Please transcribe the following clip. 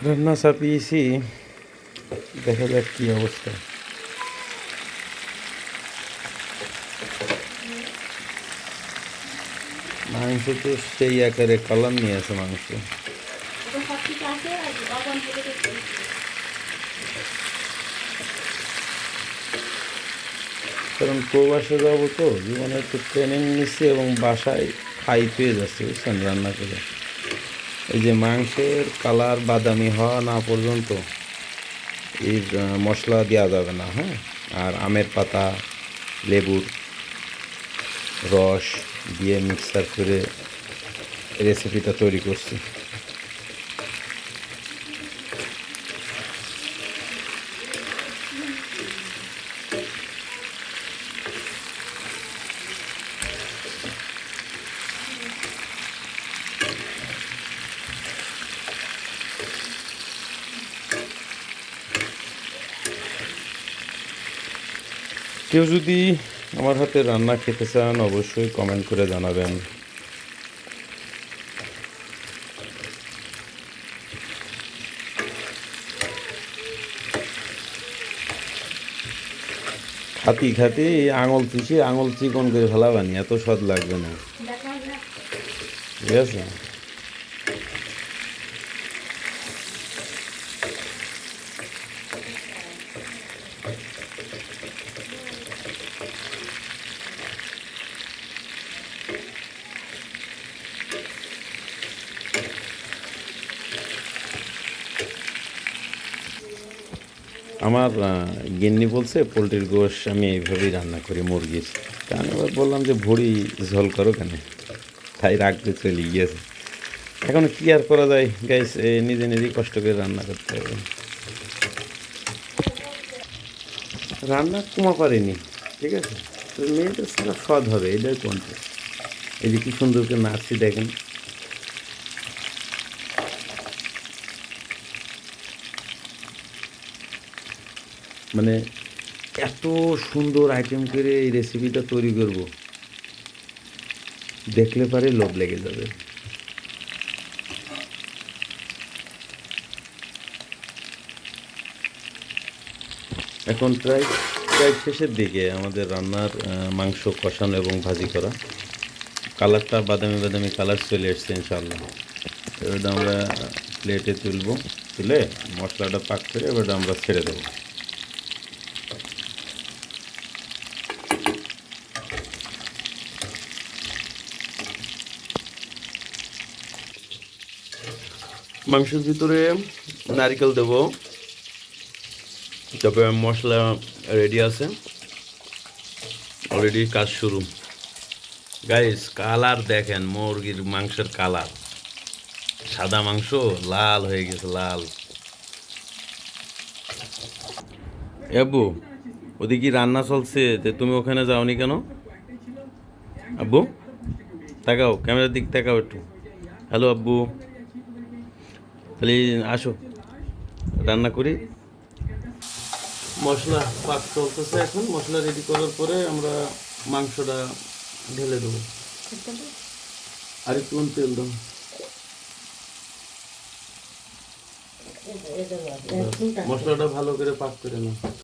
রান্না চাপিয়েছি, দেখা যাক কি অবস্থা। মাংস তো সেই আকারে কালার নিয়ে আছে মাংস। কারণ প্রবাসে যাবো তো, জীবনে একটু ট্রেনিং নিচ্ছি এবং বাসায় খাই পেয়ে যাচ্ছে, বুঝছেন, রান্না করে। এই যে মাংসের কালার বাদামি হওয়া না পর্যন্ত এই মশলা দেওয়া যাবে না, হ্যাঁ। আর আমের পাতা, লেবুর রস দিয়ে মিক্সার করে রেসিপিটা তৈরি করছি। কেউ যদি আমার হাতে রান্না খেতে চান অবশ্যই কমেন্ট করে জানাবেন। খাতি খাতি আঙুল চুষে আঙুল চিকন করে ফেলাবানি, এত স্বাদ লাগবে না, ঠিক আছে। আমার গিন্নি বলছে পোলট্রির গোশ আমি এইভাবেই রান্না করি মুরগির। তা আমি এবার বললাম যে ভুড়ি ঝোল করো কেন, তাই রাখতে চলে গিয়েছে। এখন কি আর করা যায় গাইস, নিজে নিজেই কষ্ট করে রান্না করতে হবে। রান্না কমা পারিনি, ঠিক আছে। তো মেয়েদের ছাড়া স্বাদ হবে, এটাই কোনটা। এই যে কি সুন্দর করে নাচছি দেখেন। মানে এত সুন্দর আইটেম করে এই রেসিপিটা তৈরি করব, দেখলে পারে লোভ লেগে যাবে। এখন প্রায় প্রায় শেষের দিকে আমাদের রান্নার মাংস কষানো এবং ভাজি করা। কালারটা বাদামি বাদামি কালার চলে এসছে ইনশাআল্লাহ। এবার আমরা প্লেটে তুলে মশলাটা পাক করে এবার আমরা ছেড়ে দেবো। মাংসের ভিতরে নারকেল দেব, তারপরে মশলা রেডি আছে, অলরেডি কাজ শুরু। গাইস কালার দেখেন, মুরগির মাংসের কালার, সাদা মাংস লাল হয়ে গেছে, লাল। আব্বু ওদিকে রান্না চলছে, তুমি ওখানে যাওনি কেন? আব্বু তাকাও, ক্যামেরার দিক তাকাও একটু। হ্যালো আব্বু, তাহলে আসো রান্না করি। মশলা পাক চলতেছে, এখন মশলা রেডি করার পরে আমরা মাংসটা ঢেলে দেবো। আর একটু তেল দাও। মশলাটা ভালো করে পাক করে নাও।